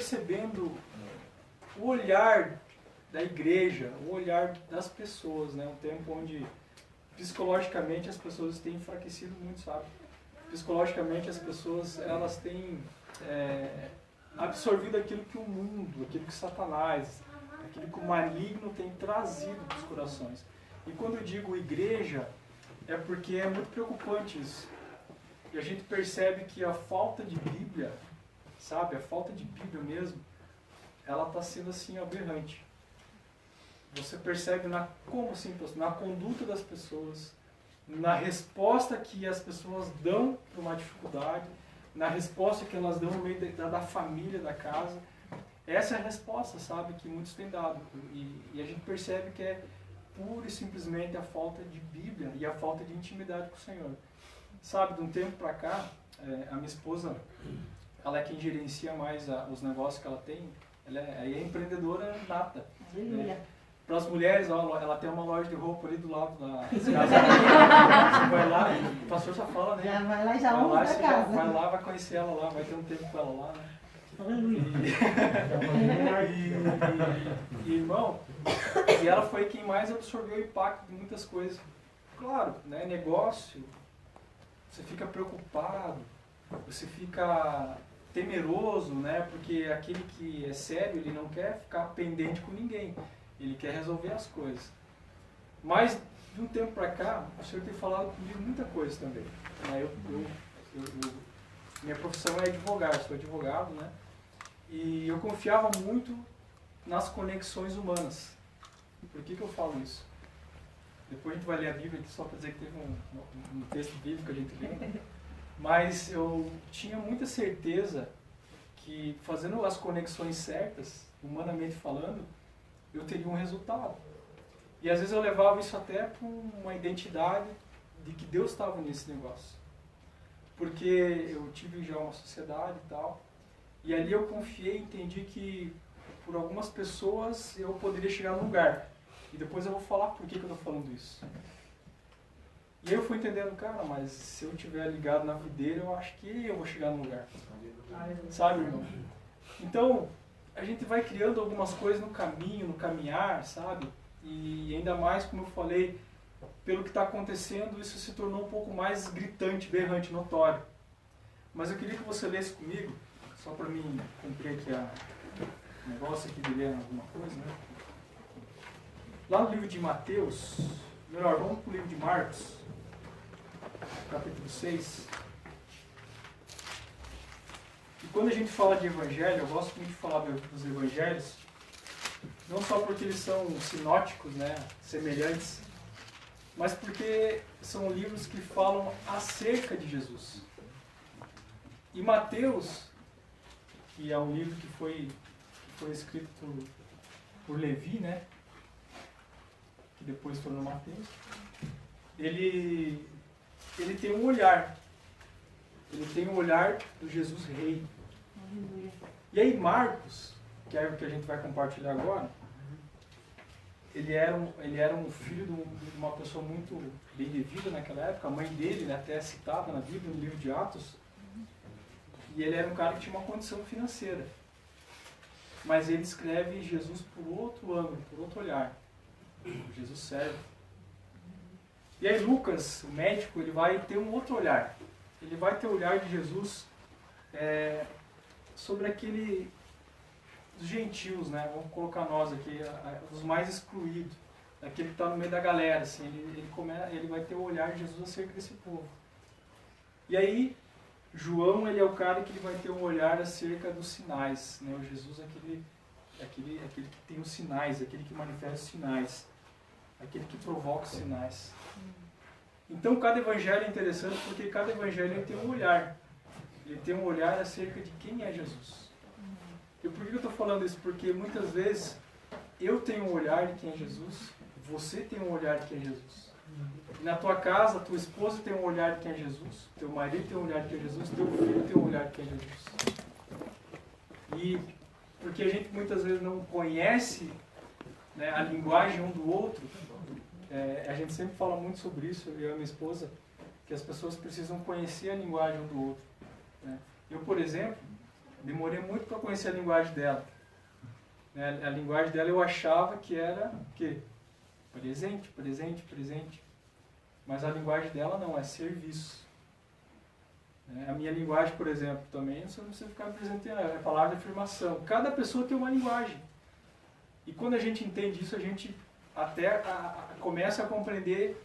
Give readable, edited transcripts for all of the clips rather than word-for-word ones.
percebendo o olhar da igreja, o olhar das pessoas, né? Um tempo onde psicologicamente as pessoas têm enfraquecido muito, sabe? Psicologicamente as pessoas, elas têm absorvido aquilo que o mundo, aquilo que Satanás, aquilo que o maligno tem trazido para os corações. E quando eu digo igreja, é porque é muito preocupante isso. E a gente percebe que a falta de Bíblia, sabe, a falta de Bíblia mesmo, ela está sendo assim aberrante. Você percebe como assim, na conduta das pessoas, na resposta que as pessoas dão para uma dificuldade, na resposta que elas dão no meio da família, da casa. Essa é a resposta, sabe, que muitos têm dado. E a gente percebe que é pura e simplesmente a falta de Bíblia e a falta de intimidade com o Senhor. Sabe, de um tempo para cá, a minha esposa, ela é quem gerencia mais os negócios que ela tem. Ela é empreendedora nata. Para as mulheres, ó, ela tem uma loja de roupa ali do lado da casa. Você vai lá, o pastor só fala, né? Já vai lá e já ouve da casa. Vai lá, vai conhecer ela lá, vai ter um tempo com ela lá, né? E irmão, e ela foi quem mais absorveu o impacto de muitas coisas. Claro, né? Negócio, você fica preocupado, você fica temeroso, né? Porque aquele que é sério, ele não quer ficar pendente com ninguém. Ele quer resolver as coisas. Mas, de um tempo para cá, o Senhor tem falado comigo muita coisa também. Minha profissão é advogado, sou advogado, né? E eu confiava muito nas conexões humanas. Por que eu falo isso? Depois a gente vai ler a Bíblia aqui só para dizer que teve um texto bíblico que a gente leu. Mas eu tinha muita certeza que fazendo as conexões certas, humanamente falando, eu teria um resultado. E às vezes eu levava isso até para uma identidade de que Deus estava nesse negócio. Porque eu tive já uma sociedade e tal, e ali eu confiei e entendi que por algumas pessoas eu poderia chegar num lugar. E depois eu vou falar por que eu estou falando isso. E aí eu fui entendendo, cara, mas se eu estiver ligado na videira, eu acho que eu vou chegar num lugar. Sabe, irmão? Então, a gente vai criando algumas coisas no caminho, no caminhar, sabe? E ainda mais, como eu falei, pelo que está acontecendo, isso se tornou um pouco mais gritante, berrante, notório. Mas eu queria que você lesse comigo, só para mim cumprir aqui o negócio aqui de ler alguma coisa, né? Lá no livro de Mateus, melhor, vamos para o livro de Marcos, capítulo 6. E quando a gente fala de evangelho, eu gosto muito de falar dos evangelhos, não só porque eles são sinóticos, né, semelhantes, mas porque são livros que falam acerca de Jesus. E Mateus, que é um livro que foi escrito por Levi, né, que depois se tornou Mateus, ele tem um olhar. Ele tem o olhar do Jesus Rei. E aí Marcos, que é o que a gente vai compartilhar agora, ele era um filho de uma pessoa muito bem de vida naquela época. A mãe dele, né, até é citada na Bíblia, no livro de Atos. E ele era um cara que tinha uma condição financeira. Mas ele escreve Jesus por outro ângulo, por outro olhar. Jesus serve. E aí Lucas, o médico, ele vai ter um outro olhar. Ele vai ter o olhar de Jesus sobre aquele dos gentios, né? Vamos colocar nós aqui, os mais excluídos, aquele que está no meio da galera, assim. Ele vai ter o olhar de Jesus acerca desse povo. E aí João, ele é o cara que ele vai ter um olhar acerca dos sinais, né? O Jesus é aquele que tem os sinais, aquele que manifesta os sinais, aquele que provoca os sinais. Então cada evangelho é interessante porque cada evangelho ele tem um olhar. Ele tem um olhar acerca de quem é Jesus. E por que eu estou falando isso? Porque muitas vezes eu tenho um olhar de quem é Jesus, você tem um olhar de quem é Jesus. E na tua casa, tua esposa tem um olhar de quem é Jesus, teu marido tem um olhar de quem é Jesus, teu filho tem um olhar de quem é Jesus. E porque a gente muitas vezes não conhece, né, a linguagem um do outro, a gente sempre fala muito sobre isso, eu e a minha esposa, que as pessoas precisam conhecer a linguagem um do outro. Né? Eu, por exemplo, demorei muito para conhecer a linguagem dela. Né? A linguagem dela eu achava que era o quê? Presente, presente, presente. Mas a linguagem dela não, é serviço. A minha linguagem, por exemplo, também, você não precisa ficar apresentando, é palavra de afirmação. Cada pessoa tem uma linguagem. E quando a gente entende isso, a gente até começa a compreender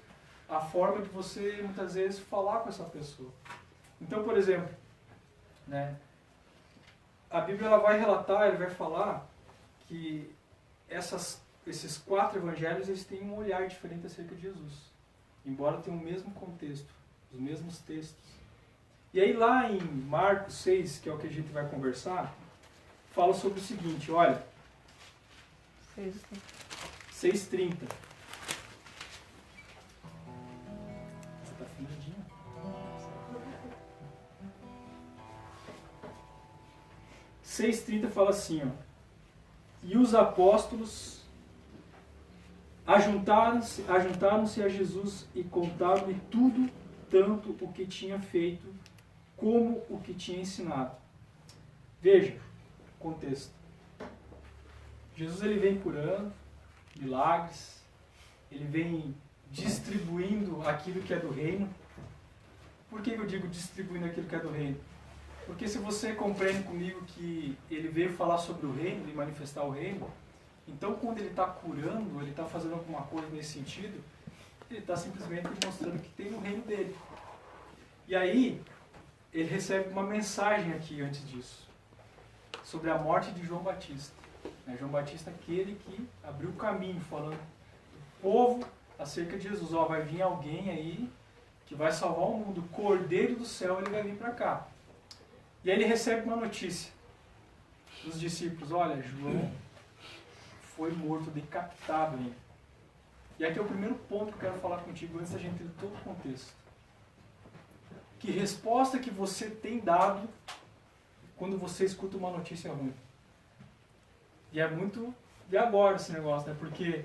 a forma de você, muitas vezes, falar com essa pessoa. Então, por exemplo, né, a Bíblia ela vai relatar, ela vai falar que esses 4 evangelhos eles têm um olhar diferente acerca de Jesus. Embora tenham o mesmo contexto, os mesmos textos. E aí lá em Marcos 6, que é o que a gente vai conversar, fala sobre o seguinte, olha, 6:30. Você tá afinadinho? 6:30 fala assim, ó, e os apóstolos ajuntaram-se a Jesus e contaram-lhe tudo, tanto o que tinha feito como o que tinha ensinado. Veja, contexto. Jesus ele vem curando, milagres, ele vem distribuindo aquilo que é do reino. Por que eu digo distribuindo aquilo que é do reino? Porque se você compreende comigo que ele veio falar sobre o reino, e manifestar o reino, então quando ele está curando, ele está fazendo alguma coisa nesse sentido, ele está simplesmente mostrando que tem o reino dele. E aí, ele recebe uma mensagem aqui antes disso, sobre a morte de João Batista. João Batista é aquele que abriu o caminho, falando do povo acerca de Jesus. Ó, vai vir alguém aí que vai salvar o mundo, o Cordeiro do céu, ele vai vir para cá. E aí ele recebe uma notícia dos discípulos, olha, João foi morto, decapitado ainda. E aqui é o primeiro ponto que eu quero falar contigo antes da gente ter todo o contexto. Que resposta que você tem dado quando você escuta uma notícia ruim? E é muito de agora esse negócio, né? Porque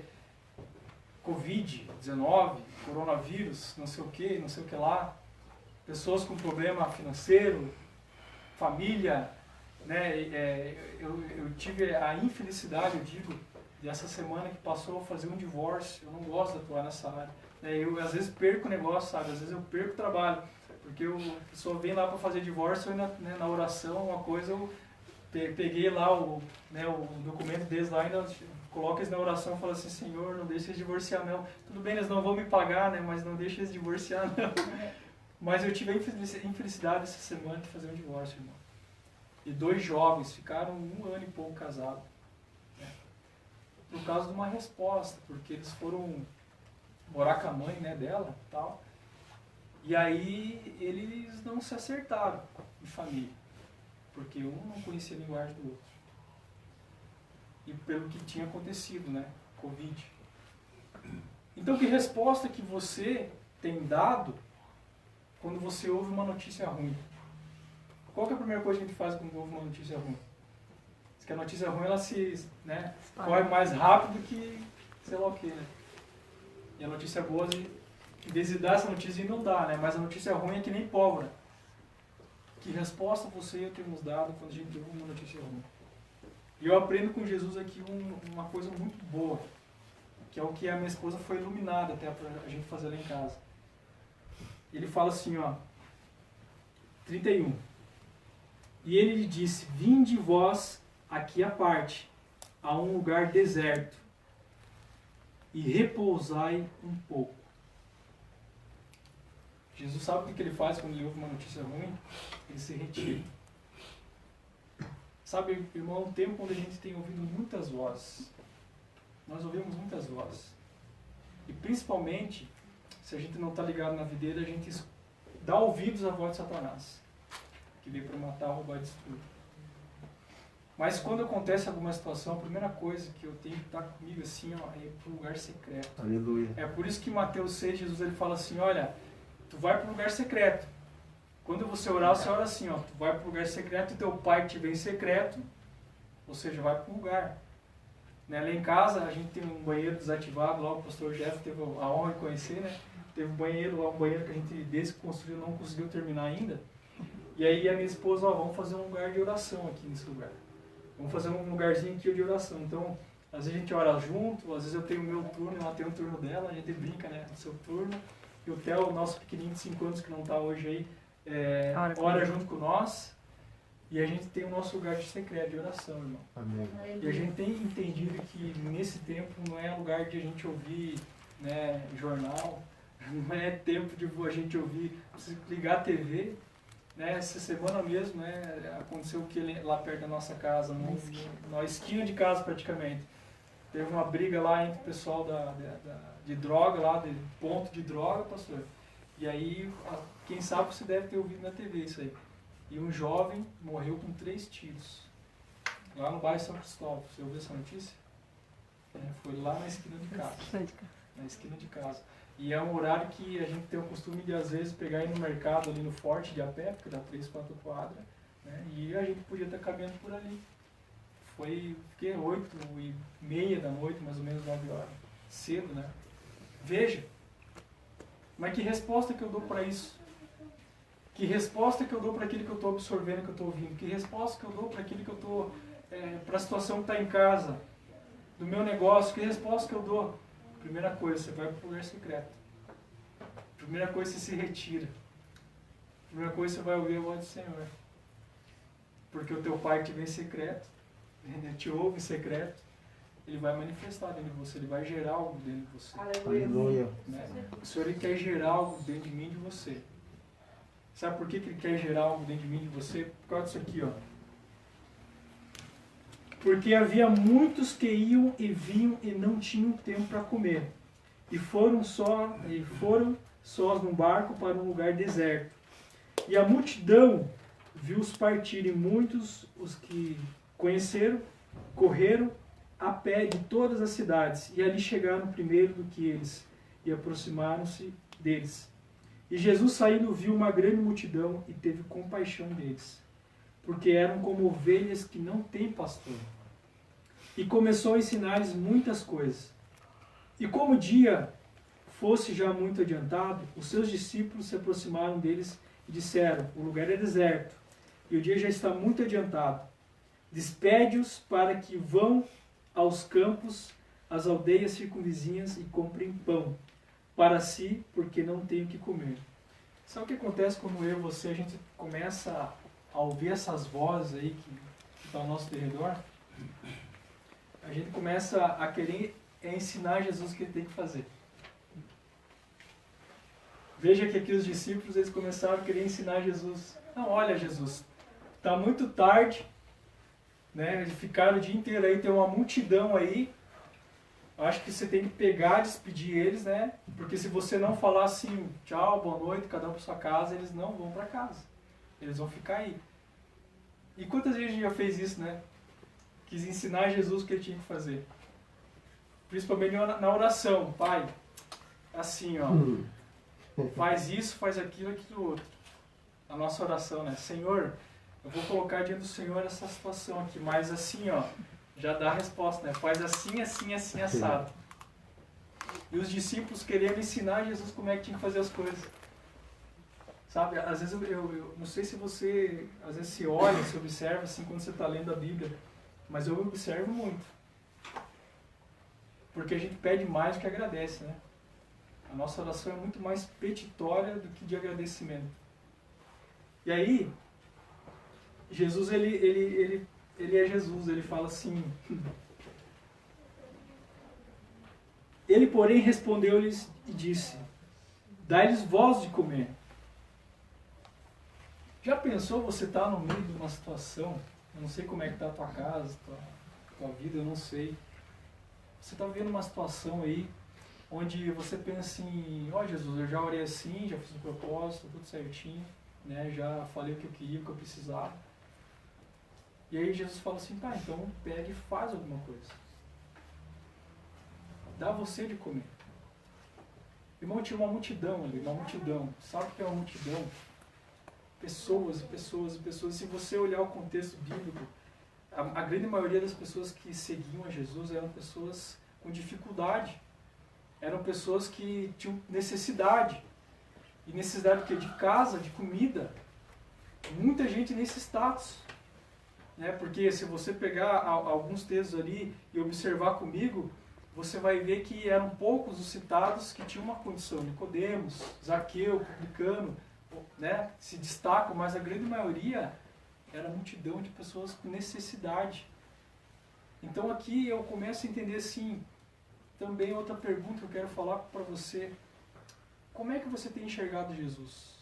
Covid-19, coronavírus, não sei o que lá, pessoas com problema financeiro, família, né? Eu tive a infelicidade, eu digo, dessa semana que passou a fazer um divórcio. Eu não gosto de atuar nessa área. Eu às vezes perco o negócio, sabe? Às vezes eu perco o trabalho. Porque a pessoa vem lá para fazer divórcio e na oração, uma coisa, eu peguei lá o documento deles lá, ainda coloco eles na oração e falo assim, Senhor, não deixe eles divorciar não. Tudo bem, eles não vão me pagar, né? Mas não deixe eles divorciar não. Mas eu tive a infelicidade essa semana de fazer um divórcio, irmão. E 2 jovens ficaram 1 ano e pouco casados. Né? Por causa de uma resposta, porque eles foram morar com a mãe, né, dela e tal. E aí eles não se acertaram em família, porque um não conhecia a linguagem do outro. E pelo que tinha acontecido, né? Covid. Então que resposta que você tem dado quando você ouve uma notícia ruim? Qual que é a primeira coisa que a gente faz quando ouve uma notícia ruim? Diz que a notícia ruim ela corre mais rápido que sei lá o que, né? E a notícia boa, em vez de dar essa notícia, não dá, né? Mas a notícia ruim é que nem pólvora. Que resposta você e eu temos dado quando a gente ouve uma notícia ruim? E eu aprendo com Jesus aqui uma coisa muito boa, que é o que a minha esposa foi iluminada até para a gente fazer lá em casa. Ele fala assim, ó, 31. E ele lhe disse, vinde vós aqui à parte, a um lugar deserto, e repousai um pouco. Jesus sabe o que ele faz quando ele ouve uma notícia ruim? Ele se retira. Sabe, irmão, é um tempo onde a gente tem ouvido muitas vozes. Nós ouvimos muitas vozes. E principalmente, se a gente não está ligado na videira, a gente dá ouvidos à voz de Satanás, que veio para matar, roubar e destruir. Mas quando acontece alguma situação, a primeira coisa que eu tenho que estar comigo assim, ó, é ir para o lugar secreto. Aleluia. É por isso que em Mateus 6, Jesus ele fala assim, olha, tu vai para o lugar secreto. Quando você orar, você ora assim, ó, tu vai para o lugar secreto e teu pai que te vê em secreto, ou seja, vai para um lugar. Né? Lá em casa, a gente tem um banheiro desativado, lá o pastor Jeff teve a honra de conhecer, né? Teve um banheiro lá, um banheiro que a gente, desde que construiu, não conseguiu terminar ainda. E aí a minha esposa, ó, vamos fazer um lugar de oração aqui nesse lugar. Vamos fazer um lugarzinho aqui de oração. Então, às vezes a gente ora junto, às vezes eu tenho o meu turno, ela tem o turno dela, a gente brinca, né, no seu turno. E o Theo, o nosso pequenininho de 5 anos que não está hoje aí, ora junto com nós. E a gente tem o nosso lugar de secreto, de oração, irmão. Amém. E a gente tem entendido que nesse tempo não é lugar de a gente ouvir, né, jornal, não é tempo de a gente ouvir, ligar a TV. Né, essa semana mesmo, né, aconteceu o que lá perto da nossa casa, na esquina de casa praticamente. Teve uma briga lá entre o pessoal de droga, lá, de ponto de droga, pastor. E aí, quem sabe você deve ter ouvido na TV isso aí. E um jovem morreu com 3 tiros. Lá no bairro São Cristóvão. Você ouviu essa notícia? Foi lá na esquina de casa. Na esquina de casa. E é um horário que a gente tem o costume de, às vezes, pegar e ir no mercado ali no Forte de a pé, porque dá 3, 4 quadras, né? E a gente podia estar caminhando por ali. Fiquei 8h30 da noite, mais ou menos 9 horas. Cedo, né? Veja. Mas que resposta que eu dou para isso? Que resposta que eu dou para aquilo que eu estou absorvendo, que eu estou ouvindo? Que resposta que eu dou para aquilo que eu estou... para a situação que está em casa, do meu negócio? Que resposta que eu dou? Primeira coisa, você vai para o lugar secreto. Primeira coisa, você se retira. Primeira coisa, você vai ouvir a voz do Senhor. Porque o teu Pai te vê em secreto, ele te ouve em secreto, ele vai manifestar dentro de você, ele vai gerar algo dentro de você. Aleluia. Né? O Senhor ele quer gerar algo dentro de mim e de você. Sabe por que Ele quer gerar algo dentro de mim e de você? Por causa disso aqui, ó. Porque havia muitos que iam e vinham e não tinham tempo para comer. E foram sós num barco para um lugar deserto. E a multidão viu-os partirem, muitos os que conheceram, correram a pé de todas as cidades, e ali chegaram primeiro do que eles, e aproximaram-se deles. E Jesus saindo viu uma grande multidão e teve compaixão deles, porque eram como ovelhas que não têm pastor. E começou a ensinar-lhes muitas coisas. E como o dia fosse já muito adiantado, os seus discípulos se aproximaram deles e disseram: o lugar é deserto, e o dia já está muito adiantado. Despede-os para que vão aos campos, às aldeias circunvizinhas e comprem pão para si, porque não têm o que comer. Sabe o que acontece quando eu e você, a gente começa a ouvir essas vozes aí que estão ao nosso redor? A gente começa a querer ensinar Jesus o que ele tem que fazer. Veja que aqui os discípulos, eles começaram a querer ensinar Jesus. Não, olha Jesus, está muito tarde, né? Eles ficaram o dia inteiro aí, tem uma multidão aí. Acho que você tem que pegar, despedir eles, né? Porque se você não falar assim, tchau, boa noite, cada um para sua casa, eles não vão para casa. Eles vão ficar aí. E quantas vezes a gente já fez isso, né? Quis ensinar Jesus o que ele tinha que fazer. Principalmente na oração. Pai, assim, ó. Faz isso, faz aquilo, aquilo outro. A nossa oração, né? Senhor, eu vou colocar diante do Senhor essa situação aqui, mas assim, ó. Já dá a resposta, né? Faz assim, assim, assim, assado. E os discípulos querendo ensinar Jesus como é que tinha que fazer as coisas. Sabe? Às vezes eu não sei se você, às vezes se olha, se observa assim quando você está lendo a Bíblia, mas eu observo muito. Porque a gente pede mais do que agradece, né? A nossa oração é muito mais petitória do que de agradecimento. E aí, Jesus, ele é Jesus, ele fala assim... Ele, porém, respondeu-lhes e disse: dai-lhes vós de comer. Já pensou você estar no meio de uma situação, eu não sei como é que está a tua casa, tua vida, eu não sei. Você está vivendo uma situação aí, onde você pensa assim, ó Jesus, eu já orei assim, já fiz um propósito, tudo certinho, né? Já falei o que eu queria, o que eu precisava. E aí Jesus fala assim, tá, então pega e faz alguma coisa. Dá você de comer. Irmão, tinha uma multidão ali, uma multidão. Sabe o que é uma multidão? Pessoas e pessoas e pessoas. Se você olhar o contexto bíblico, a grande maioria das pessoas que seguiam a Jesus eram pessoas com dificuldade. Eram pessoas que tinham necessidade. E necessidade do quê? De casa, de comida. muita gente nesse status. Né? Porque se você pegar alguns textos ali e observar comigo, você vai ver que eram poucos os citados que tinham uma condição. Nicodemos, Zaqueu, publicano, né? Se destacam, mas a grande maioria era multidão de pessoas com necessidade. Então aqui eu começo a entender assim, também outra pergunta que eu quero falar para você. Como é que você tem enxergado Jesus?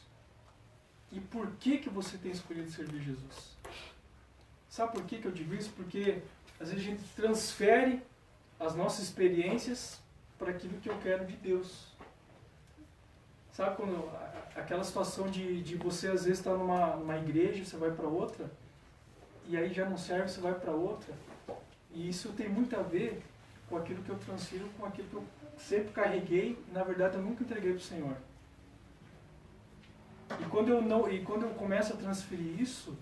E por que você tem escolhido servir Jesus? Sabe por que eu digo isso? Porque às vezes a gente transfere as nossas experiências para aquilo que eu quero de Deus. Sabe quando aquela situação de você às vezes estar numa igreja, você vai para outra, e aí já não serve, você vai para outra. E isso tem muito a ver com aquilo que eu transfiro, com aquilo que eu sempre carreguei, e na verdade eu nunca entreguei para o Senhor. E quando eu começo a transferir isso,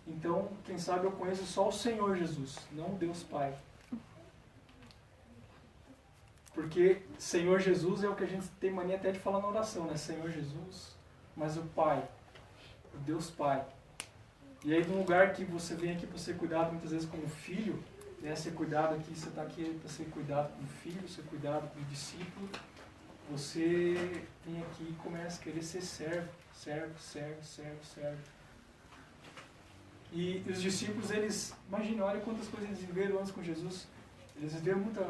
então, quem sabe eu conheço só o Senhor Jesus, não Deus Pai. Porque Senhor Jesus é o que a gente tem mania até de falar na oração, né? Senhor Jesus, mas o Pai, o Deus Pai. E aí, num lugar que você vem aqui para ser cuidado muitas vezes como filho, né? Ser cuidado aqui, você está aqui para ser cuidado como filho, ser cuidado como discípulo, você vem aqui e começa a querer ser servo. E os discípulos, eles, imagina, olha quantas coisas eles viveram antes com Jesus. Eles viveram muita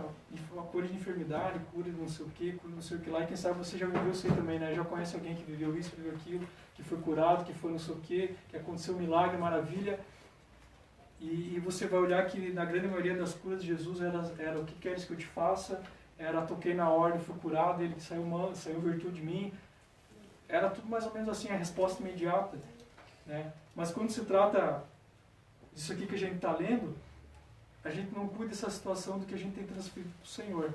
cura de enfermidade, cura de não sei o que, cura de não sei o que lá. E quem sabe você já viveu isso aí também, né? Já conhece alguém que viveu isso, viveu aquilo, que foi curado, que foi não sei o que aconteceu um milagre, maravilha. E você vai olhar que na grande maioria das curas de Jesus era o que queres que eu te faça, era toquei na ordem, fui curado, ele saiu virtude de mim. Era tudo mais ou menos assim, a resposta imediata. Né? Mas quando se trata disso aqui que a gente está lendo, a gente não cuida dessa situação do que a gente tem transferido para o Senhor.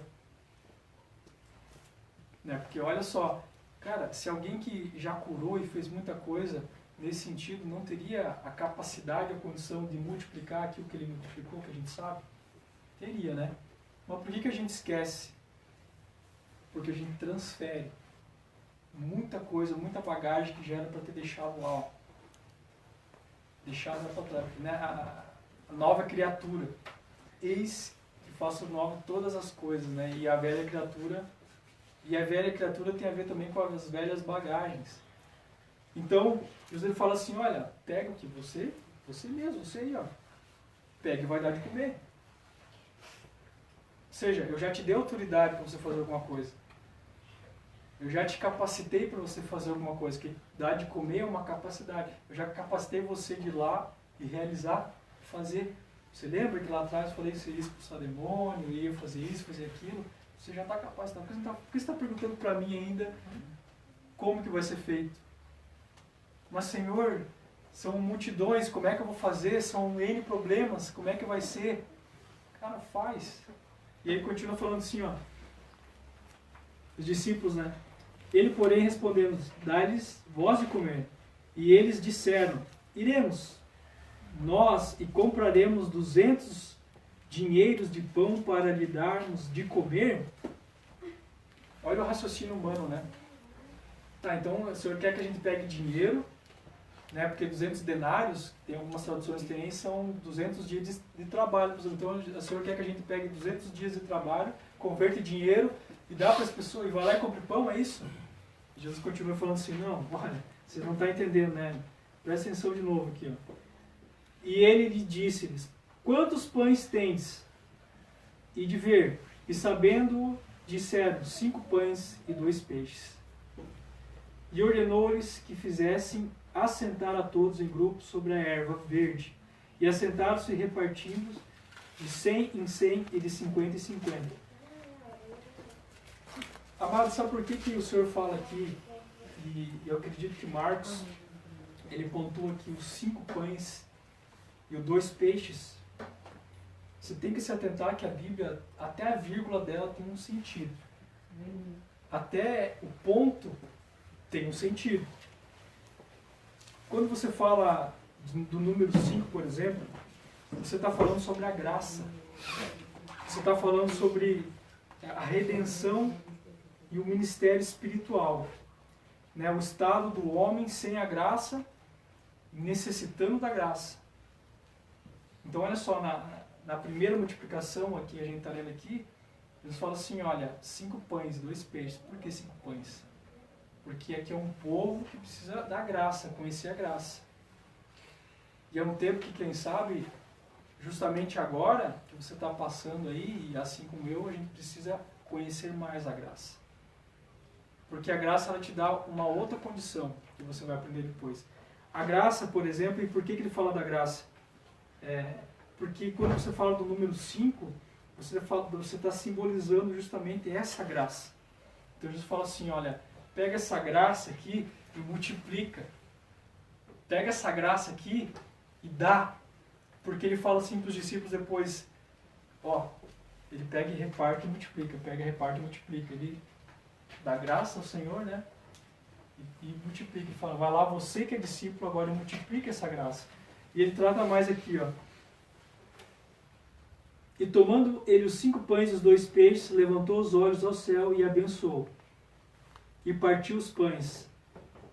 Né? Porque olha só, cara, se alguém que já curou e fez muita coisa nesse sentido não teria a capacidade, a condição de multiplicar aquilo que ele multiplicou, que a gente sabe? Teria, né? Mas por que a gente esquece? Porque a gente transfere muita coisa, muita bagagem que já era para ter deixado lá. Deixado para trás, né? A nova criatura. Eis que faço nova todas as coisas, né? E a velha criatura tem a ver também com as velhas bagagens. Então, Jesus fala assim, olha, pega o que você mesmo, você aí, ó. Pega e vai dar de comer. Ou seja, eu já te dei autoridade para você fazer alguma coisa. Eu já te capacitei para você fazer alguma coisa, que dar de comer é uma capacidade. Eu já capacitei você de ir lá e realizar, fazer. Você lembra que lá atrás eu falei que você ia expulsar demônio, ia fazer isso, fazer aquilo? Você já está capacitado. Por que você está perguntando para mim ainda como que vai ser feito? Mas, Senhor, são multidões, como é que eu vou fazer? São N problemas, como é que vai ser? Cara, faz. E aí continua falando assim, ó. Os discípulos, né? Ele, porém, respondendo, dá-lhes voz de comer. E eles disseram, iremos nós e compraremos 200 dinheiros de pão para lhe darmos de comer? Olha o raciocínio humano, né? Tá, então o Senhor quer que a gente pegue dinheiro, né? Porque 200 denários, tem algumas traduções que tem, são 200 dias de trabalho. Então o Senhor quer que a gente pegue 200 dias de trabalho, converte dinheiro e dá para as pessoas, e vai lá e compre pão, é isso? Jesus continua falando assim, não, olha, você não está entendendo, né? Presta atenção de novo aqui, ó. E ele lhe disse-lhes, quantos pães tens? E de ver, e sabendo, disseram, 5 pães e 2 peixes. E ordenou-lhes que fizessem assentar a todos em grupos sobre a erva verde. E assentaram-se repartindo de 100 em 100 e de 50 em 50. Amado, sabe por que o Senhor fala aqui, e eu acredito que Marcos, ele pontua aqui os 5 pães e os 2 peixes? Você tem que se atentar que a Bíblia, até a vírgula dela tem um sentido. Até o ponto tem um sentido. Quando você fala do número 5, por exemplo, você está falando sobre a graça. Você está falando sobre a redenção e o ministério espiritual. Né? O estado do homem sem a graça necessitando da graça. Então olha só, na primeira multiplicação aqui, a gente está lendo aqui, Jesus fala assim, olha, 5 pães, 2 peixes. Por que 5 pães? Porque aqui é um povo que precisa da graça, conhecer a graça. E é um tempo que, quem sabe, justamente agora, que você está passando aí, e assim como eu, a gente precisa conhecer mais a graça. Porque a graça, ela te dá uma outra condição, que você vai aprender depois. A graça, por exemplo, e por que ele fala da graça? Porque quando você fala do número 5, você está simbolizando justamente essa graça. Então Jesus fala assim, olha, pega essa graça aqui e multiplica. Pega essa graça aqui e dá. Porque ele fala assim para os discípulos depois, ó, ele pega e reparte e multiplica, pega, reparte e multiplica. Ele dá graça ao Senhor, né? E multiplica. Ele fala, vai lá, você que é discípulo agora, multiplica essa graça. E ele trata mais aqui, ó. E tomando ele os 5 pães e os 2 peixes, levantou os olhos ao céu e abençoou. E partiu os pães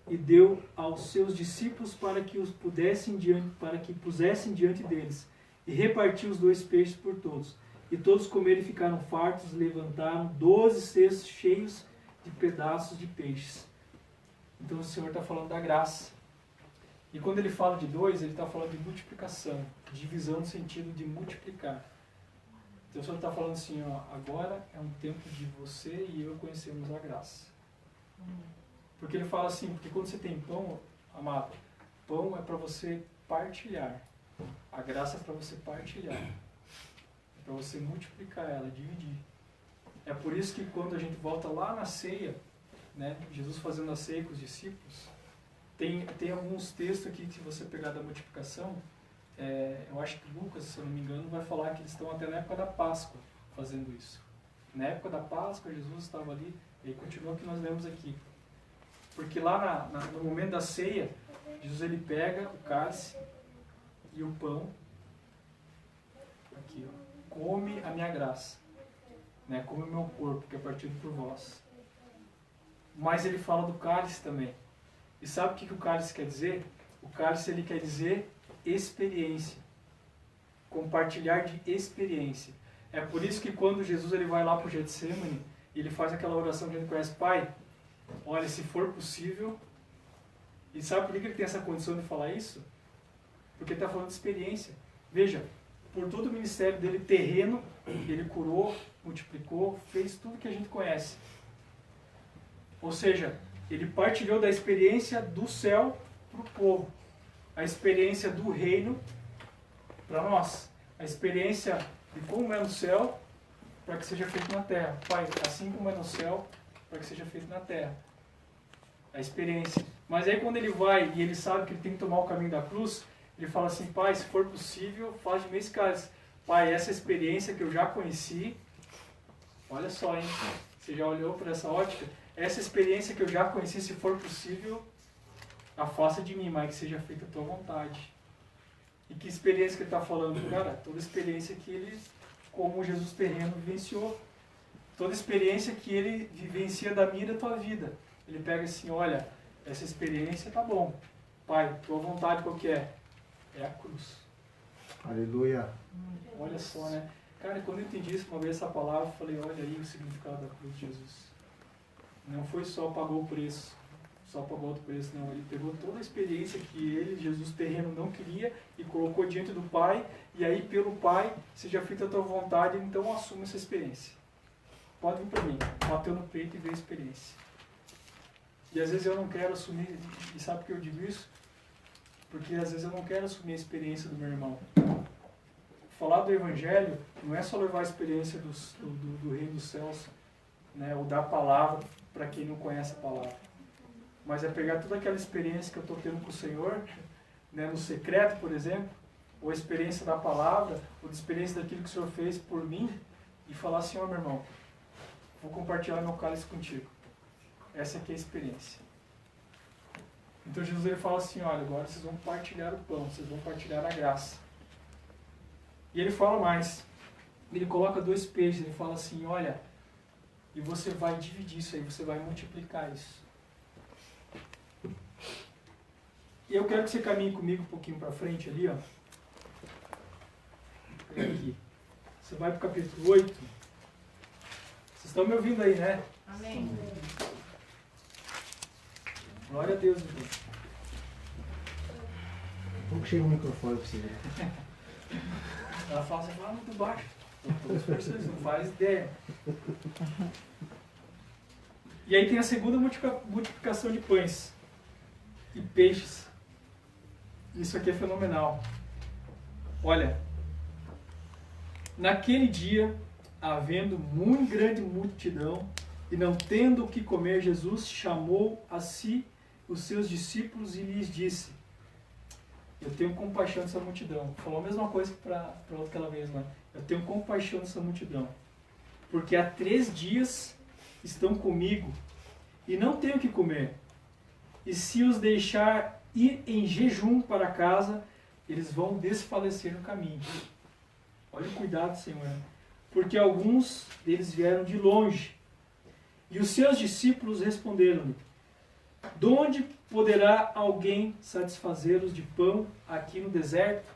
e deu aos seus discípulos para que pusessem diante deles. E repartiu os 2 peixes por todos. E todos comeram e ficaram fartos, e levantaram 12 cestos cheios de pedaços de peixes. Então o Senhor está falando da graça. E quando ele fala de 2, ele está falando de multiplicação, divisão no sentido de multiplicar. Então o Senhor está falando assim, ó, agora é um tempo de você e eu conhecermos a graça. Porque ele fala assim, porque quando você tem pão, amado, pão é para você partilhar. A graça é para você partilhar. É para você multiplicar ela, dividir. É por isso que quando a gente volta lá na ceia, né, Jesus fazendo a ceia com os discípulos, tem alguns textos aqui que, se você pegar da multiplicação, eu acho que Lucas, se eu não me engano, vai falar que eles estão até na época da Páscoa fazendo isso. Na época da Páscoa, Jesus estava ali, e aí continua o que nós lemos aqui. Porque lá no momento da ceia, Jesus ele pega o cálice e o pão, aqui, ó, come a minha graça, né, come o meu corpo, que é partido por vós. Mas ele fala do cálice também. E sabe o que o cálice quer dizer? O cálice ele quer dizer experiência. Compartilhar de experiência. É por isso que quando Jesus ele vai lá para o Getsemane, ele faz aquela oração que a gente conhece, Pai, olha, se for possível. E sabe por que ele tem essa condição de falar isso? Porque ele está falando de experiência. Veja, por todo o ministério dele terreno, ele curou, multiplicou, fez tudo que a gente conhece. Ou seja, ele partilhou da experiência do céu para o povo. A experiência do reino para nós. A experiência de como é no céu para que seja feito na terra. Pai, assim como é no céu, para que seja feito na terra. A experiência. Mas aí quando ele vai e ele sabe que ele tem que tomar o caminho da cruz, ele fala assim, Pai, se for possível, faz de mim esse cálice. Pai, essa experiência que eu já conheci, olha só, hein? Você já olhou por essa ótica? Essa experiência que eu já conheci, se for possível, afasta de mim, mas que seja feita a tua vontade. E que experiência que ele está falando? Cara, toda experiência que ele, como Jesus terreno, vivenciou. Toda experiência que ele vivencia da minha e da tua vida. Ele pega assim, olha, essa experiência tá bom. Pai, tua vontade qual que é? É a cruz. Aleluia. Olha só, né? Cara, quando eu entendi isso, uma vez essa palavra, eu falei, olha aí o significado da cruz de Jesus. Não foi só pagou o preço, só pagou outro preço, não. Ele pegou toda a experiência que ele, Jesus terreno, não queria e colocou diante do Pai, e aí pelo Pai, seja feita a tua vontade, então assuma essa experiência. Pode vir para mim, bateu no peito e vê a experiência. E às vezes eu não quero assumir, e sabe por que eu digo isso? Porque às vezes eu não quero assumir a experiência do meu irmão. Falar do Evangelho não é só levar a experiência do Reino dos Céus, né, ou da palavra para quem não conhece a palavra. Mas é pegar toda aquela experiência que eu estou tendo com o Senhor, né, no secreto, por exemplo, ou a experiência da palavra, ou a experiência daquilo que o Senhor fez por mim, e falar assim, ó, meu irmão, vou compartilhar meu cálice contigo. Essa aqui é a experiência. Então Jesus ele fala assim, olha, agora vocês vão partilhar o pão, vocês vão partilhar a graça. E ele fala mais. Ele coloca 2 peixes, ele fala assim, olha, e você vai dividir isso aí, você vai multiplicar isso. eu quero que você caminhe comigo um pouquinho para frente ali, ó. Aqui. Você vai para o capítulo 8. Vocês estão me ouvindo aí, né? Amém. Glória a Deus, irmão. Como chega o microfone pra você ver? Ela fala, você fala muito baixo. Vocês não faz ideia. E aí tem a segunda multiplicação de pães e peixes. Isso aqui é fenomenal. Olha, naquele dia, havendo muito grande multidão, e não tendo o que comer, Jesus chamou a si os seus discípulos e lhes disse: eu tenho compaixão dessa multidão. Falou a mesma coisa para aquela vez lá. Eu tenho compaixão dessa multidão, porque há 3 dias estão comigo e não tenho o que comer. E se os deixar ir em jejum para casa, eles vão desfalecer no caminho. Olha o cuidado, Senhor. Porque alguns deles vieram de longe. E os seus discípulos responderam-lhe: de onde poderá alguém satisfazê-los de pão aqui no deserto?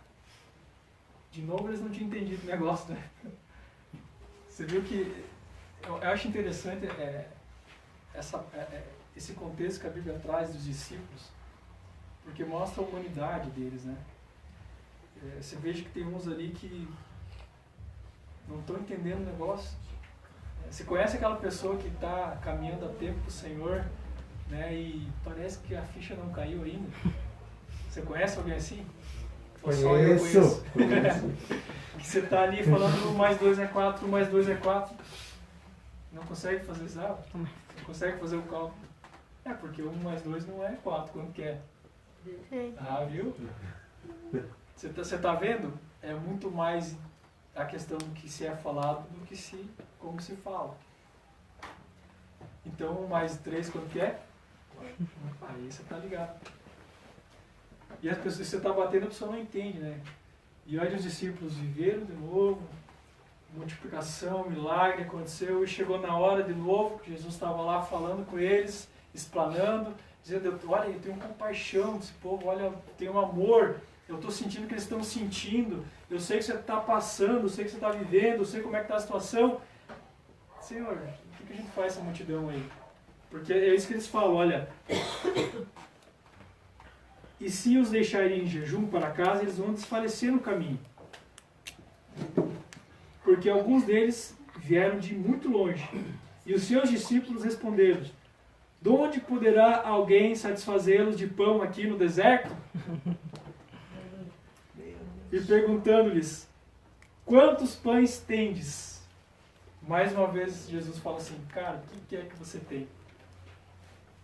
De novo, eles não tinham entendido o negócio, né? Você viu que eu acho interessante esse contexto que a Bíblia traz dos discípulos, porque mostra a humanidade deles, né? Você veja que tem uns ali que não estão entendendo o negócio. Você conhece aquela pessoa que está caminhando a tempo com o Senhor, né, e parece que a ficha não caiu ainda? Você conhece alguém assim? Ou só eu conheço? Que você está ali falando 1 mais 2 é 4, 1 mais 2 é 4. Não consegue fazer isso? Não consegue fazer o cálculo. É porque 1 mais 2 não é 4, quanto que é? Ah, viu? Você tá vendo? É muito mais a questão do que se é falado do que como se fala. Então, 1 mais 3, quanto que é? Aí você tá ligado. E as pessoas, você tá batendo, a pessoa não entende, né? E olha, os discípulos viveram de novo, multiplicação, milagre aconteceu, e chegou na hora de novo, que Jesus estava lá falando com eles, explanando, dizendo: olha, eu tenho compaixão desse povo, olha, eu tenho amor, eu estou sentindo o que eles estão sentindo, eu sei que você está passando, eu sei que você está vivendo, eu sei como é que está a situação. Senhor, o que a gente faz essa multidão aí? Porque é isso que eles falam, olha, e se os deixarem em jejum para casa, eles vão desfalecer no caminho. Porque alguns deles vieram de muito longe. E os seus discípulos responderam: de onde poderá alguém satisfazê-los de pão aqui no deserto? E perguntando-lhes: quantos pães tendes? Mais uma vez Jesus fala assim: cara, o que é que você tem?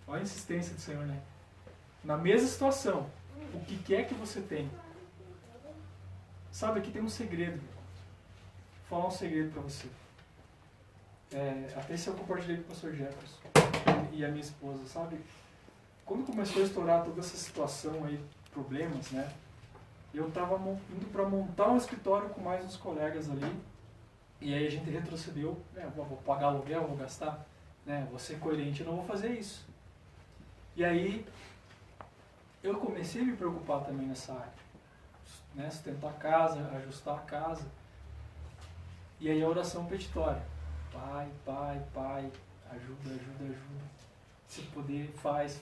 Olha a insistência do Senhor, né? Na mesma situação, o que é que você tem? Sabe, aqui tem um segredo. Vou falar um segredo para você. Até esse eu compartilhei com o pastor Jefferson e a minha esposa, sabe? Quando começou a estourar toda essa situação aí, problemas, né? Eu estava indo para montar um escritório com mais uns colegas ali, e aí a gente retrocedeu, né? Vou pagar aluguel, vou gastar, né? Vou ser coerente, eu não vou fazer isso. E aí eu comecei a me preocupar também nessa área, né? Sustentar a casa, ajustar a casa. E aí a oração petitória: Pai, Pai, Pai, ajuda, ajuda, ajuda. Se puder, faz.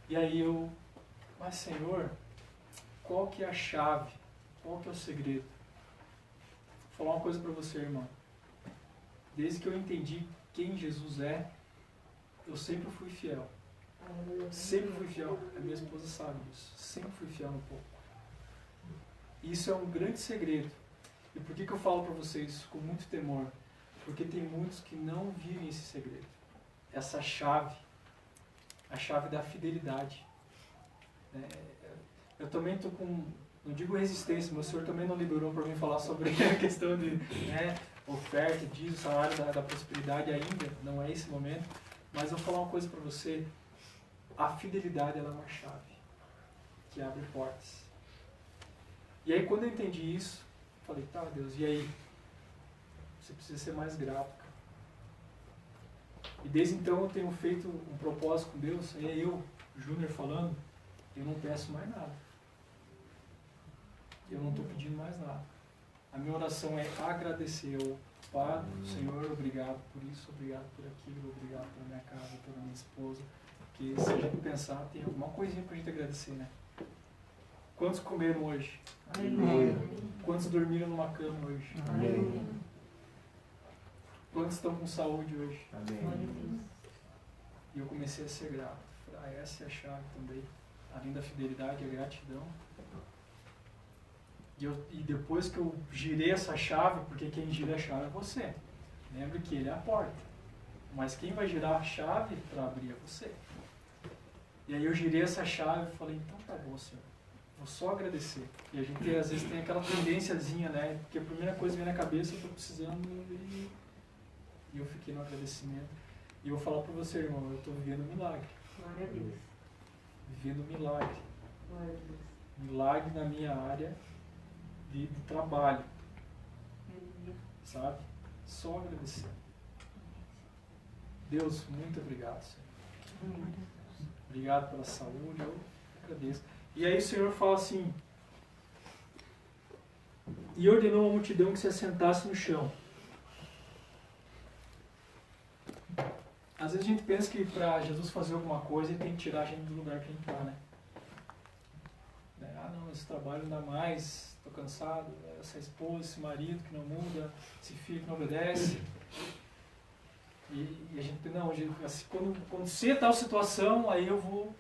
E aí mas Senhor, qual que é a chave? Qual que é o segredo? Vou falar uma coisa para você, irmão. Desde que eu entendi quem Jesus é, eu sempre fui fiel. Sempre fui fiel. A minha esposa sabe disso. Sempre fui fiel no pouco. E isso é um grande segredo. E por que eu falo para vocês com muito temor? Porque tem muitos que não vivem esse segredo. Essa chave. A chave da fidelidade. Eu também estou com, não digo resistência, mas o Senhor também não liberou para mim falar sobre a questão de oferta, dízimo, salário da prosperidade ainda. Não é esse momento. Mas eu vou falar uma coisa para você. A fidelidade ela é uma chave que abre portas. E aí quando eu entendi isso, eu falei: tá, Deus, e aí? Você precisa ser mais grato, cara. E desde então eu tenho feito um propósito com Deus, Júnior falando, eu não peço mais nada. Eu não estou pedindo mais nada. A minha oração é agradecer ao Pai, Senhor, obrigado por isso, obrigado por aquilo, obrigado pela minha casa, pela minha esposa. Porque se a gente pensar, tem alguma coisinha para a gente agradecer, né? Quantos comeram hoje? Amém. Quantos dormiram numa cama hoje? Amém. Quantos estão com saúde hoje? Amém. E eu comecei a ser grato. Essa é a chave também. Além da fidelidade, a gratidão. E depois que eu girei essa chave, porque quem gira a chave é você. Lembre que ele é a porta. Mas quem vai girar a chave para abrir é você. E aí eu girei essa chave e falei, então tá bom, Senhor. Vou só agradecer. E a gente às vezes tem aquela tendênciazinha, né? Porque a primeira coisa que vem na cabeça, eu tô precisando e eu fiquei no agradecimento. E eu vou falar para você, irmão, eu estou vivendo um milagre. Glória a Deus. Vivendo um milagre. Glória a Deus. Milagre na minha área de trabalho. Sabe? Só agradecer. Deus, muito obrigado, Senhor. Obrigado pela saúde, eu agradeço. E aí o Senhor fala assim, e ordenou a multidão que se assentasse no chão. Às vezes a gente pensa que para Jesus fazer alguma coisa ele tem que tirar a gente do lugar que a gente está, né? Ah não, esse trabalho não dá mais, estou cansado, essa esposa, esse marido que não muda, esse filho que não obedece. E a gente, não, assim, quando você tal situação, aí eu vou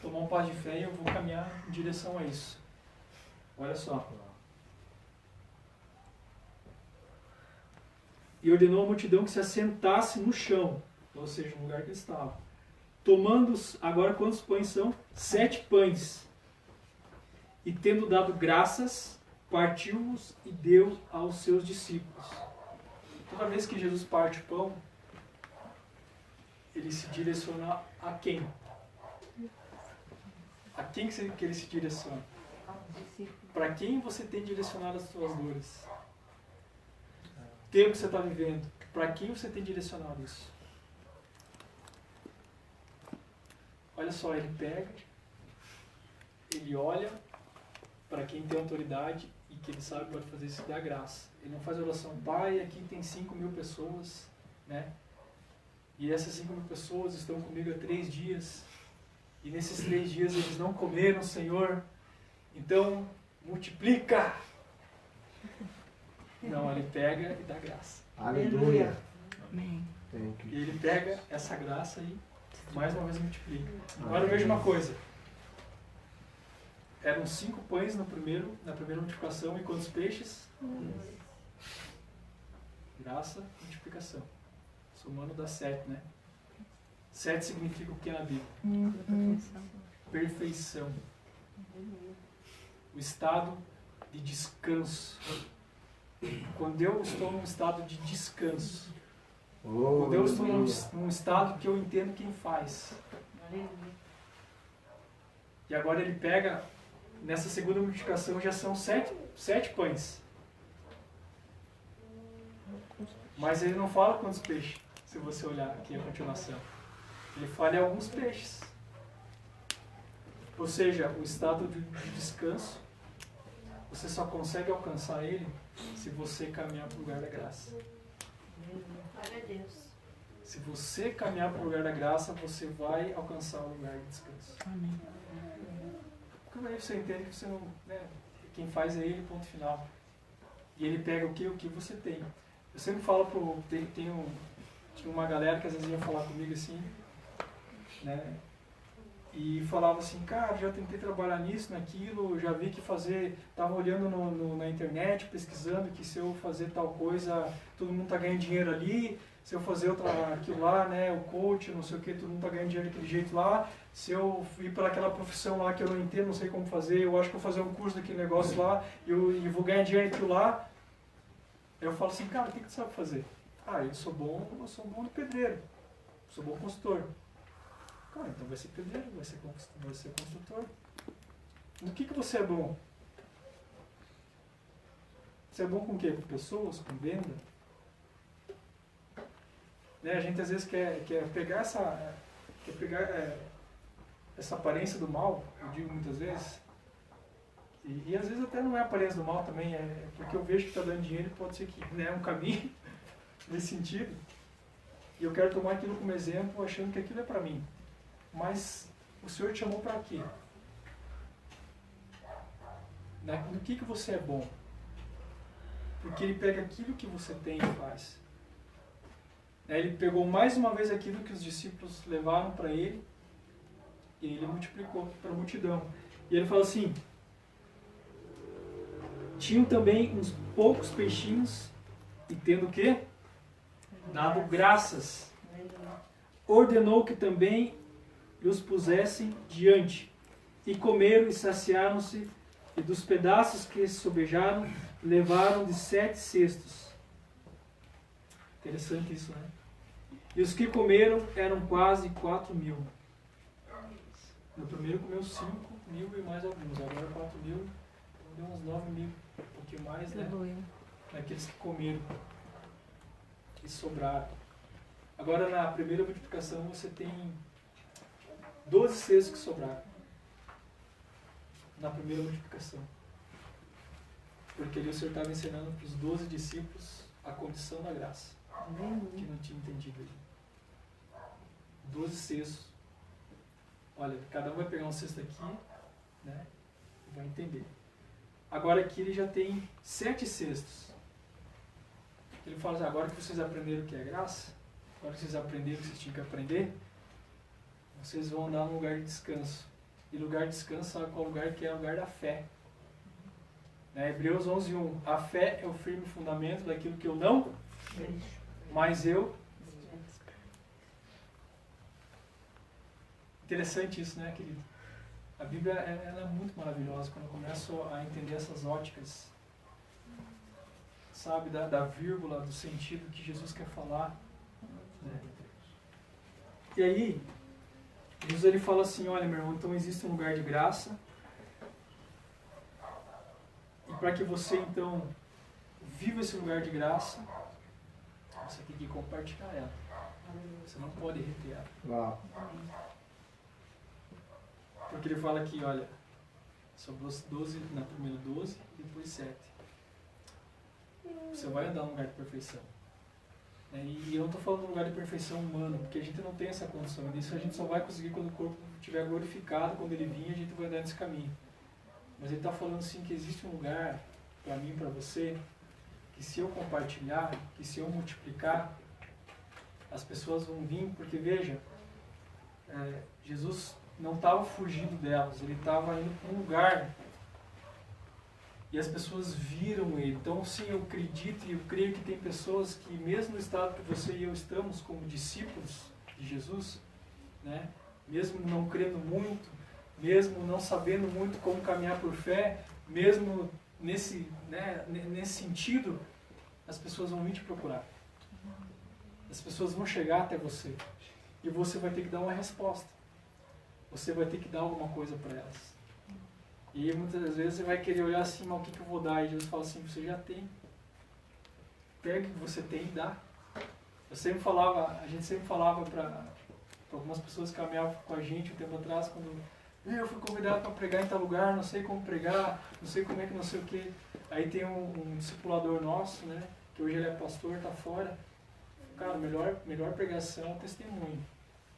tomar um passo de fé e eu vou caminhar em direção a isso. Olha só. E ordenou a multidão que se assentasse no chão, ou seja, no lugar que ele estava. Tomando, agora quantos pães são? 7 pães. E tendo dado graças, partiu-os e deu aos seus discípulos. Toda vez que Jesus parte o pão, ele se direciona a quem? A quem que ele se direciona? Para quem você tem direcionado as suas dores? O tempo que você está vivendo? Para quem você tem direcionado isso? Olha só, ele pega, ele olha para quem tem autoridade e que ele sabe que pode fazer isso e dá graça. Ele não faz oração, Pai, aqui tem 5.000 pessoas, né? E essas 5.000 pessoas estão comigo há 3 dias. E nesses 3 dias eles não comeram, Senhor. Então, multiplica. Não, ele pega e dá graça. Aleluia. Amém. E ele pega essa graça e mais uma vez multiplica. Agora veja uma coisa. Eram 5 pães na primeira multiplicação e quantos peixes? Graça, multiplicação. Somando dá 7, né? 7 significa o que na Bíblia? Perfeição. O estado de descanso. Quando eu estou num estado de descanso. Quando eu estou num estado que eu entendo quem faz. E agora ele pega, nessa segunda multiplicação já são 7 pães. Mas ele não fala quantos peixes, se você olhar aqui a continuação. Ele fala em alguns peixes. Ou seja, o estado de descanso, você só consegue alcançar ele se você caminhar para o lugar da graça. Glória a Deus. Se você caminhar para o lugar da graça, você vai alcançar o lugar de descanso. Amém. Porque aí você entende que você não, né, quem faz é ele, ponto final. E ele pega o que você tem. Eu sempre falo tinha uma galera que às vezes ia falar comigo assim, né? E falava assim, cara, já tentei trabalhar nisso, naquilo, já vi que estava olhando na internet, pesquisando que se eu fazer tal coisa, todo mundo tá ganhando dinheiro ali, se eu fazer aquilo lá, né, o coach, não sei o que, todo mundo tá ganhando dinheiro daquele jeito lá, se eu ir para aquela profissão lá que eu não entendo, não sei como fazer, eu acho que eu vou fazer um curso daquele negócio lá, e vou ganhar dinheiro daquilo lá. Eu falo assim, cara, o que tu sabe fazer? Ah, eu sou bom no pedreiro, sou bom consultor. Ah, então vai ser pedreiro, vai ser construtor. No que você é bom? Você é bom com o quê? Com pessoas? Com venda? Né? A gente às vezes quer pegar essa aparência do mal, eu digo muitas vezes, e às vezes até não é aparência do mal também, é porque eu vejo que está dando dinheiro, pode ser que é um caminho nesse sentido, e eu quero tomar aquilo como exemplo, achando que aquilo é para mim. Mas o Senhor te chamou para quê? No que você é bom? Porque Ele pega aquilo que você tem e faz. Ele pegou mais uma vez aquilo que os discípulos levaram para Ele e Ele multiplicou para a multidão. E Ele fala assim, tinham também uns poucos peixinhos e tendo o quê? Dado graças. Ordenou que também os pusessem diante. E comeram e saciaram-se, e dos pedaços que sobejaram, levaram de 7 cestos. Interessante isso, né? E os que comeram eram quase 4.000. No primeiro comeu 5.000 e mais alguns. Agora 4.000, então deu uns 9.000, um pouquinho mais, né? Daqueles que comeram e sobraram. Agora na primeira multiplicação você tem 12 cestos que sobraram. Na primeira multiplicação. Porque ali o Senhor estava ensinando para os 12 discípulos a condição da graça. Que não tinha entendido ele. 12 cestos. Olha, cada um vai pegar um cesto aqui, né? E vai entender. Agora aqui ele já tem 7 cestos. Ele fala assim, agora que vocês aprenderam o que é graça, agora que vocês aprenderam o que vocês tinham que aprender, vocês vão andar num lugar de descanso. E lugar de descanso, sabe qual lugar que é? O lugar da fé. Hebreus 11:1. A fé é o firme fundamento daquilo que eu não, mas eu. Interessante isso, né, querido? A Bíblia ela é muito maravilhosa quando eu começo a entender essas óticas, sabe, da vírgula, do sentido que Jesus quer falar. Né? E aí, Jesus ele fala assim, olha meu irmão, então existe um lugar de graça, e para que você então viva esse lugar de graça, você tem que compartilhar ela. Você não pode reter ela. Uau. Porque ele fala aqui, olha, sobrou 12, na primeira 12, depois 7. Você vai andar no lugar de perfeição. E eu não estou falando de lugar de perfeição humana, porque a gente não tem essa condição. Isso a gente só vai conseguir quando o corpo estiver glorificado, quando ele vir, a gente vai andar nesse caminho. Mas ele está falando assim que existe um lugar, para mim e para você, que se eu compartilhar, que se eu multiplicar, as pessoas vão vir, porque veja, Jesus não estava fugindo delas, ele estava indo para um lugar e as pessoas viram ele. Então sim, eu acredito e eu creio que tem pessoas que mesmo no estado que você e eu estamos como discípulos de Jesus, né, mesmo não crendo muito, mesmo não sabendo muito como caminhar por fé, mesmo nesse sentido, as pessoas vão vir te procurar. As pessoas vão chegar até você e você vai ter que dar uma resposta. Você vai ter que dar alguma coisa para elas. E muitas vezes você vai querer olhar assim, mas o que eu vou dar? E Jesus fala assim, você já tem. Pega o que você tem e dá. A gente sempre falava para algumas pessoas que caminhavam com a gente um tempo atrás, quando eu fui convidado para pregar em tal lugar, não sei como pregar, não sei como é que não sei o que. Aí tem um discipulador nosso, né, que hoje ele é pastor, está fora. Cara, melhor pregação é o testemunho.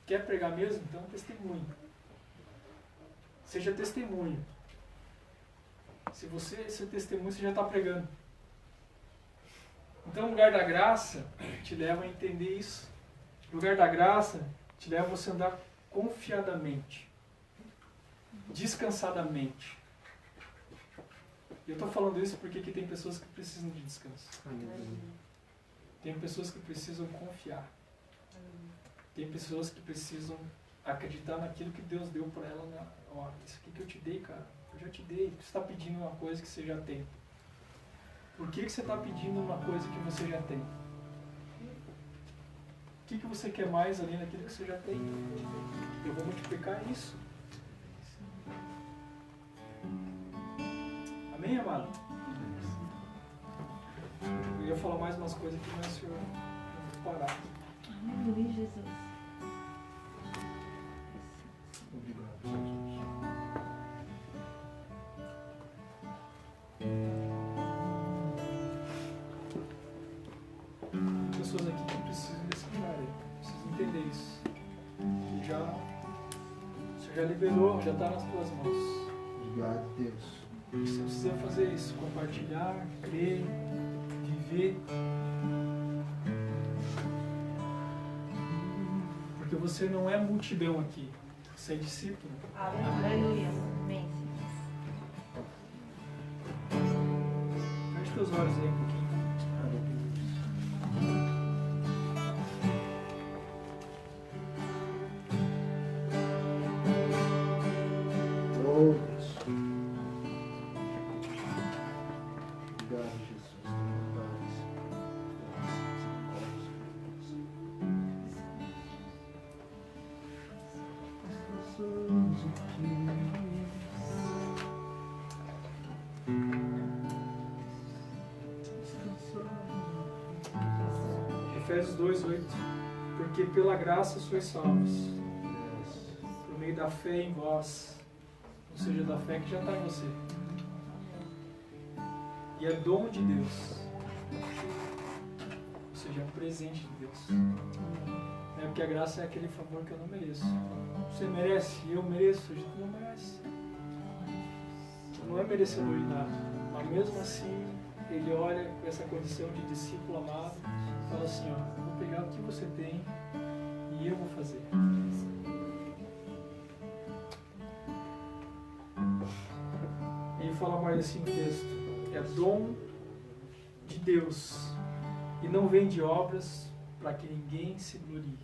Quer pregar mesmo? Então testemunho. Seja testemunho. Se você ser testemunho, você já está pregando. Então o lugar da graça te leva a entender isso. O lugar da graça te leva a você andar confiadamente, descansadamente. E eu estou falando isso porque aqui tem pessoas que precisam de descanso. Tem pessoas que precisam confiar. Tem pessoas que precisam acreditar naquilo que Deus deu para ela. Ó, isso aqui que eu te dei, cara, eu já te dei. Você está pedindo uma coisa que você já tem. Por que você está pedindo uma coisa que você já tem? O que você quer mais além daquilo que você já tem? Eu vou multiplicar isso. Amém, amado? Eu ia falar mais umas coisas aqui, mas o senhor não parar. Aleluia, Jesus. Obrigado. Tem pessoas aqui que precisam desse lugar aí, precisam entender isso. Que você já liberou, já está nas tuas mãos. Obrigado, Deus. Você precisa fazer isso, compartilhar, crer, viver. Porque você não é multidão aqui, você é discípulo. Aleluia. Amém. Feche teus olhos aí um pouquinho. Oh, Deus. Obrigado, Jesus. Efésios 2:8. Porque pela graça sois salvos, por meio da fé em vós, ou seja, da fé que já está em você. E é dom de Deus, ou seja, é presente de Deus. É porque a graça é aquele favor que eu não mereço. Você merece, eu mereço, a gente não merece. Não é merecedor de nada, mas mesmo assim ele olha com essa condição de discípulo amado e fala assim, ó, eu vou pegar o que você tem e eu vou fazer. Ele fala mais assim no texto, é dom de Deus e não vem de obras para que ninguém se glorie.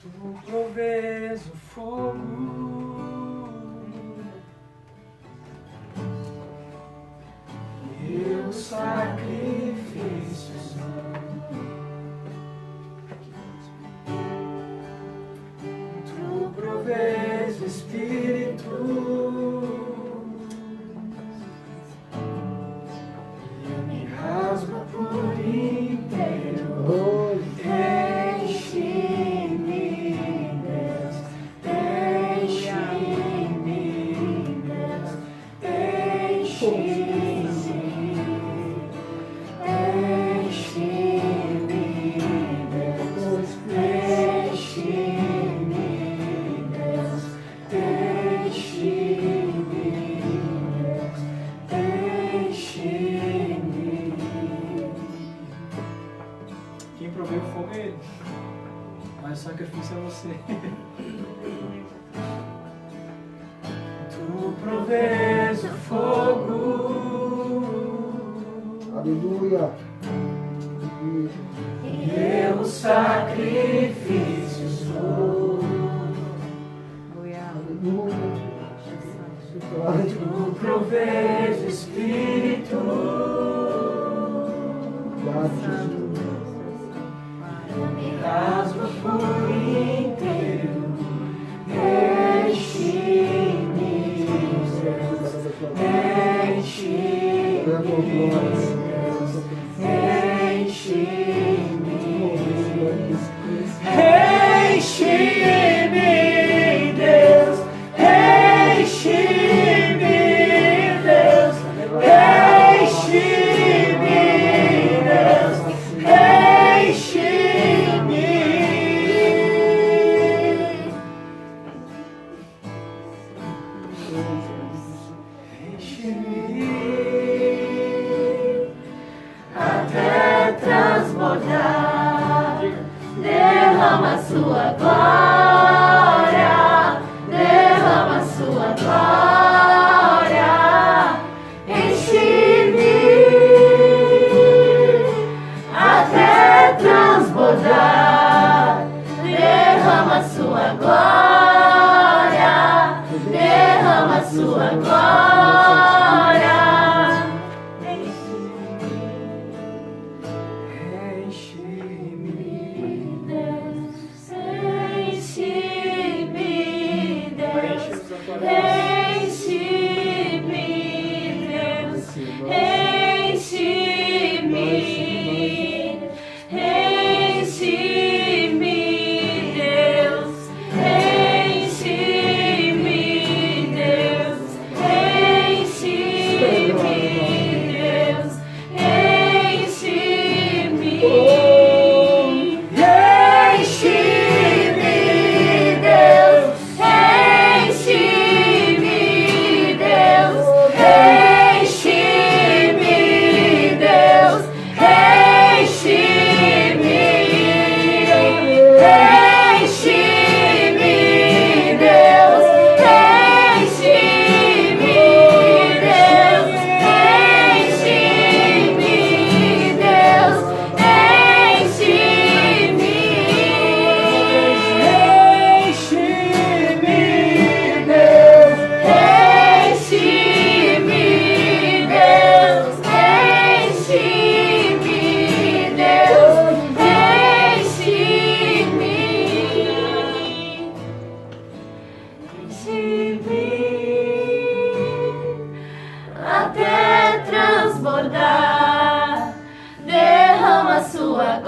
Tu provês o fogo e os sacrifícios. Tu provês o Espírito e eu me rasgo por inteiro. Enche-me, Deus, enche-me, Deus, quem provê o fogo é ele, mas o sacrifício é você. Tu provês o fogo. Aleluia. E eu o sacrifício sou. Aleluia. Tu provês o Espírito. Obrigado, Jesus. Me rasgo por inteiro. Enche-me, Deus. Enche-me, Deus. Enche-me, Deus. Enche-me, Deus. Enche-me, Deus. Enche-me, Deus. Enche-me. Enche-me.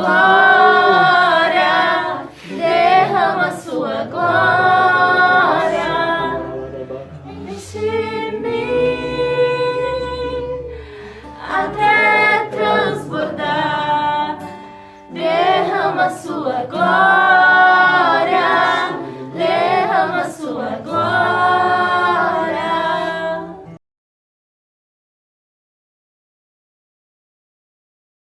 glória.